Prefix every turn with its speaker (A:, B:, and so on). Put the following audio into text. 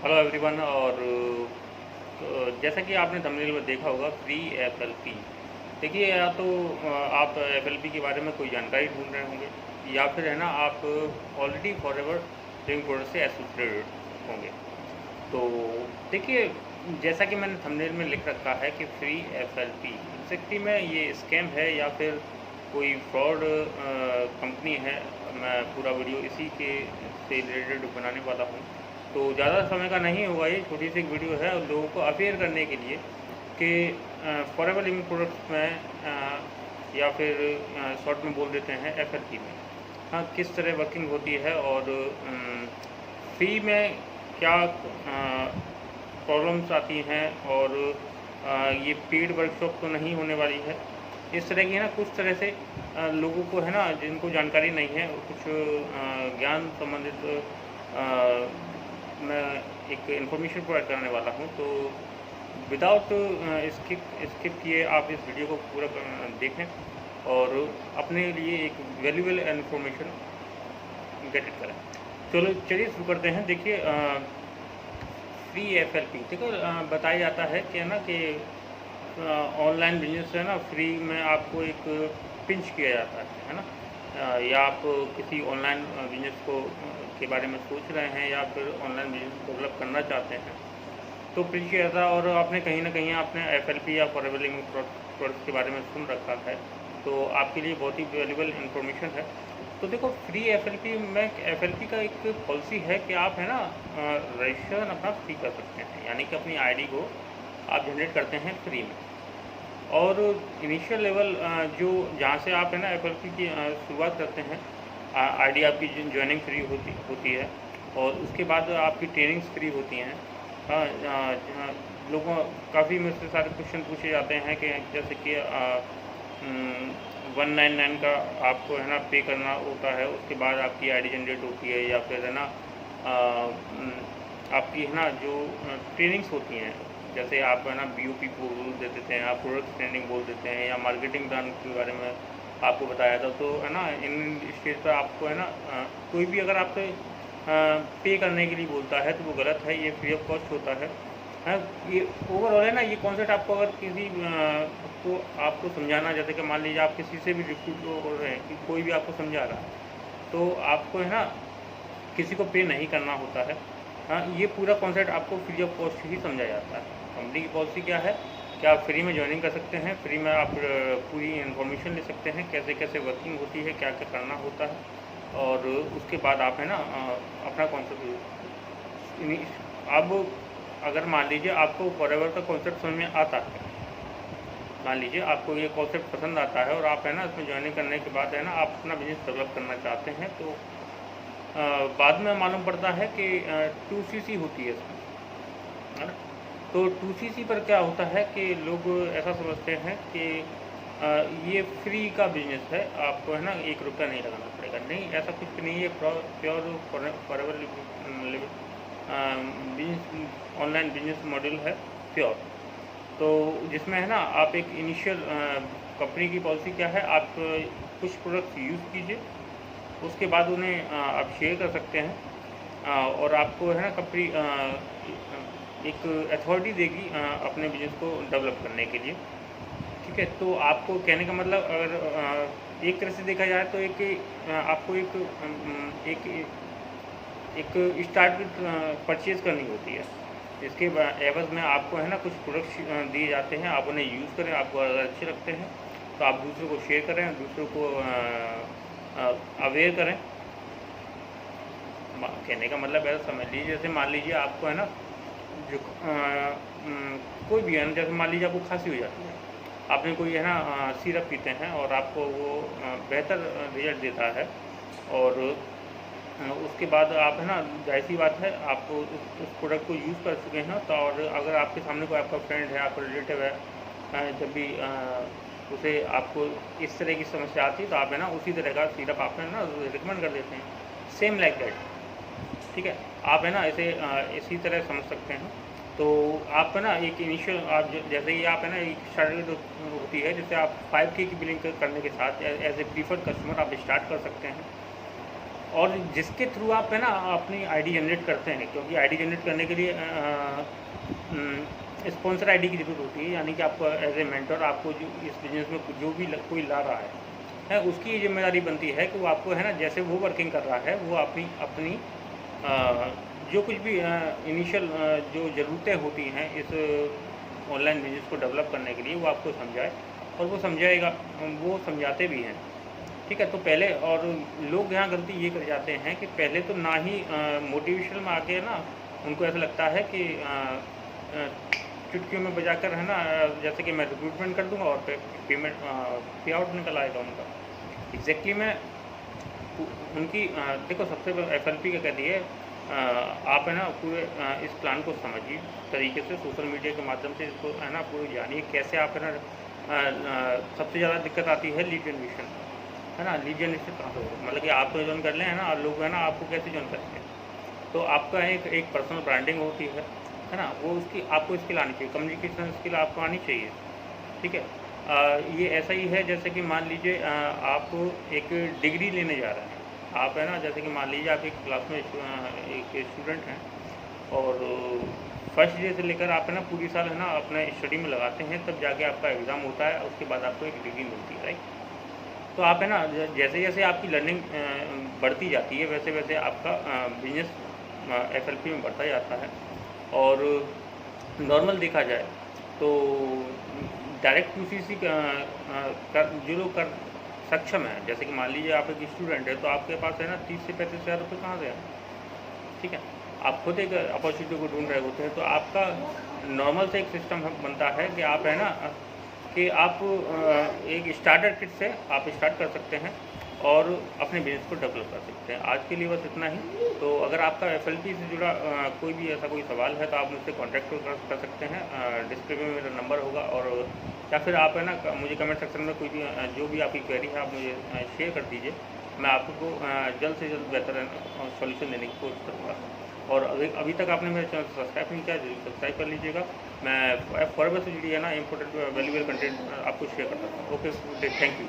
A: Hello everyone. और जैसा कि आपने थंबनेल में देखा होगा, फ्री एफएलपी। देखिए, या तो आप एफएलपी के बारे में कोई जानकारी ढूंढ रहे होंगे, या फिर है ना आप ऑलरेडी फॉरएवर लिविंग प्रोडक्ट से एसोसिएटेड होंगे। तो देखिए, जैसा कि मैंने थंबनेल में लिख रखा है कि फ्री एफएलपी एग्जैक्टली में ये स्कैम है या फिर कोई फ्रॉड कंपनी है। मैं पूरा वीडियो इसी के से रिलेटेड बनाने वाला हूँ। तो ज़्यादा समय का नहीं होगा, ये छोटी सी एक वीडियो है और लोगों को अवेयर करने के लिए कि फॉरएवर लिविंग प्रोडक्ट्स में या फिर शॉर्ट में बोल देते हैं एफएलपी में, हाँ, किस तरह वर्किंग होती है और फ्री में क्या प्रॉब्लम्स आती हैं। और ये पेड वर्कशॉप तो नहीं होने वाली है। इस तरह की है ना, कुछ तरह से लोगों को है ना, जिनको जानकारी नहीं है, कुछ ज्ञान संबंधित मैं एक इन्फॉर्मेशन प्रोवाइड करने वाला हूँ। तो विदाउट स्किप किए आप इस वीडियो को पूरा देखें और अपने लिए एक वैल्यूएबल इन्फॉर्मेशन गेट इट करें। चलो चलिए शुरू करते हैं। देखिए, फ्री एफएलपी देखो, बताया जाता है कि है ना कि ऑनलाइन बिजनेस है ना, फ्री में आपको एक पिंच किया जाता है ना। या आप किसी ऑनलाइन बिजनेस को के बारे में सोच रहे हैं या फिर ऑनलाइन बिजनेस डेवलप करना चाहते हैं, तो पिंच किया जाता है। और आपने कहीं ना कहीं आपने एफएलपी या फॉरएवर लिविंग प्रोडक्ट्स के बारे में सुन रखा है, तो आपके लिए बहुत ही वैल्यूएबल इन्फॉर्मेशन है। तो देखो, फ्री एफएलपी में एफएलपी का एक पॉलिसी है कि आप है ना रजिस्ट्रेशन अपना फ्री कर सकते हैं, यानी कि अपनी आईडी को आप जनरेट करते हैं फ्री में। और इनिशियल लेवल जो जहाँ से आप है ना एफएलपी की शुरुआत करते हैं, आईडी आपकी ज्वाइनिंग फ्री होती है और उसके बाद आपकी ट्रेनिंग्स फ्री होती हैं। लोगों काफ़ी मुझसे सारे क्वेश्चन पूछे जाते हैं कि जैसे कि 199 का आपको है ना पे करना होता है, उसके बाद आपकी आईडी जनरेट होती है, या फिर है ना आपकी है ना जो ट्रेनिंग्स होती हैं, जैसे आप है ना बीओपी बोल देते हैं, आप प्रोडक्ट ट्रेनिंग बोल देते हैं, या मार्केटिंग प्लान के बारे में आपको बताया था। तो है ना इन स्टेज पर आपको है ना कोई भी अगर आपसे पे करने के लिए बोलता है तो वो गलत है, ये फ्री ऑफ कॉस्ट होता है। ये ओवरऑल है ना, ये कॉन्सेप्ट आपको अगर किसी को आपको समझाना, जैसे कि मान लीजिए आप किसी से भी रिक्रूट हो रहे हैं कि कोई भी आपको समझा रहा है, तो आपको है ना किसी को पे नहीं करना होता है। हाँ, ये पूरा कॉन्सेप्ट आपको फ्री ऑफ कॉस्ट ही समझा जाता है। कंपनी की पॉलिसी क्या है कि आप फ्री में ज्वाइनिंग कर सकते हैं, फ्री में आप पूरी इन्फॉर्मेशन ले सकते हैं, कैसे कैसे वर्किंग होती है, क्या क्या करना होता है, और उसके बाद आप है ना अपना कॉन्सेप्ट। अब अगर मान लीजिए आपको फॉरएवर का कॉन्सेप्ट समझ में आता है, मान लीजिए आपको ये कॉन्सेप्ट पसंद आता है और आप है ना इसमें ज्वाइनिंग करने के बाद है ना आप अपना बिजनेस डेवलप करना चाहते हैं, तो बाद में मालूम पड़ता है कि 2CC होती है इसमें, है ना। तो 2CC पर क्या होता है कि लोग ऐसा समझते हैं कि ये फ्री का बिजनेस है, आपको है ना 1 रुपया नहीं लगाना पड़ेगा। नहीं, ऐसा कुछ नहीं है। Pure forever business online business model है, प्योर। तो जिसमें है ना आप एक इनिशियल कंपनी की पॉलिसी क्या है, आप कुछ प्रोडक्ट्स यूज़ कीजिए, उसके बाद उन्हें आप शेयर कर सकते हैं, और आपको है ना कंपनी एक अथॉरिटी देगी अपने बिजनेस को डेवलप करने के लिए। ठीक है, तो आपको कहने का मतलब, अगर एक तरह से देखा जाए तो आपको एक स्टार्ट परचेज़ करनी होती है। इसके एवज़ में आपको है ना कुछ प्रोडक्ट्स दिए जाते हैं, आप उन्हें यूज़ करें, आपको अगर अच्छे लगते हैं तो आप दूसरों को शेयर करें, दूसरों को अवेयर करें। कहने का मतलब ऐसा समझ लीजिए, जैसे मान लीजिए आपको है ना जो कोई भी है ना, जैसे मान लीजिए आपको खांसी हो जाती है, आपने कोई है ना सिरप पीते हैं और आपको वो बेहतर रिजल्ट देता है, और उसके बाद आप है ना, जाहिर सी बात है, आप उस प्रोडक्ट को यूज़ कर चुके हैं। तो और अगर आपके सामने कोई आपका फ्रेंड है, आपका रिलेटिव है, जब भी उसे आपको इस तरह की समस्या आती है तो आप है ना उसी तरह का सिरप आप है ना रिकमेंड कर देते हैं, सेम लाइक दैट। ठीक है, आप है ना इसे इसी तरह समझ सकते हैं। तो आप है ना एक इनिशियल, आप जैसे ही आप है ना एक स्टार्ट होती है, जैसे आप 5K की बिलिंग करने के साथ एज ए प्रीफर्ड कस्टमर आप स्टार्ट कर सकते हैं। और जिसके थ्रू आप है ना अपनी आईडी जनरेट करते हैं, क्योंकि आईडी जनरेट करने के लिए स्पॉन्सर आईडी की ज़रूरत होती है, यानी कि आपको एज ए मेंटर आपको जो इस बिजनेस में जो भी कोई ला रहा है उसकी ये जिम्मेदारी बनती है कि वो आपको है ना, जैसे वो वर्किंग कर रहा है वो अपनी अपनी जो कुछ भी इनिशियल जो ज़रूरतें होती हैं इस ऑनलाइन बिजनेस को डेवलप करने के लिए वो आपको समझाए, और वो समझाएगा, वो समझाते भी हैं। ठीक है, तो पहले और लोग यहाँ गलती ये कर जाते हैं कि पहले तो ना ही मोटिवेशनल में आके ना उनको ऐसा लगता है कि चुटकियों में बजाकर है ना जैसे कि मैं रिक्रूटमेंट कर दूंगा और पेमेंट पे आउट निकल आएगा उनका। एग्जैक्टली मैं उनकी देखो सबसे FLP का कहती है आप है ना पूरे इस प्लान को समझिए तरीके से, सोशल मीडिया के माध्यम से इसको है ना पूरी जानिए कैसे आप है ना सबसे ज़्यादा दिक्कत आती है लीड जनरेशन, है ना। लीड जनरेशन कहाँ से हो, मतलब कि आप तो ज्वाइन कर लें है ना, लोग है ना आपको कैसे ज्वाइन करेंगे। तो आपका एक पर्सनल ब्रांडिंग होती है ना, वो उसकी आपको स्किल आनी चाहिए, कम्युनिकेशन स्किल आपको आनी चाहिए। ठीक है, ये ऐसा ही है जैसे कि मान लीजिए आप एक डिग्री लेने जा रहे हैं, आप है ना, जैसे कि मान लीजिए आप एक क्लास में एक स्टूडेंट हैं और फर्स्ट डे से लेकर आप है ना पूरी साल है ना अपना स्टडी में लगाते हैं, तब जाके आपका एग्ज़ाम होता है, उसके बाद आपको एक डिग्री मिलती है, राइट। तो आप है ना जैसे जैसे आपकी लर्निंग बढ़ती जाती है वैसे वैसे आपका बिजनेस FLP में बढ़ता जाता है। और नॉर्मल देखा जाए तो डायरेक्ट QCC जो लोग कर सक्षम है, जैसे कि मान लीजिए आप एक स्टूडेंट है तो आपके पास है ना 30 से 35 हज़ार रुपये कहाँ से है। ठीक है, आप खुद एक अपॉर्चुनिटी को ढूंढ रहे होते हैं, तो आपका नॉर्मल से एक सिस्टम बनता है कि आप है ना कि आप एक स्टार्टर किट से आप स्टार्ट कर सकते हैं और अपने बिजनेस को डेवलप कर सकते हैं। आज के लिए बस इतना ही। तो अगर आपका FLP से जुड़ा कोई भी ऐसा कोई सवाल है तो आप मुझसे कॉन्टैक्ट कर सकते हैं, डिस्क्रिप्शन में मेरा नंबर होगा, और या फिर आप है ना मुझे कमेंट सेक्शन में कोई भी जो भी आपकी क्वेरी है आप मुझे शेयर कर दीजिए, मैं आपको जल्द से जल्द बेहतर सॉल्यूशन देने की कोशिश करूँगा। और अभी तक आपने मेरे चैनल सब्सक्राइब नहीं किया, जरूर सब्सक्राइब कर लीजिएगा। मैं फॉरवर्ड से जुड़ी है ना इंपॉर्टेंट वैल्यूएबल कंटेंट आपको शेयर करता हूँ। Okay, thank you.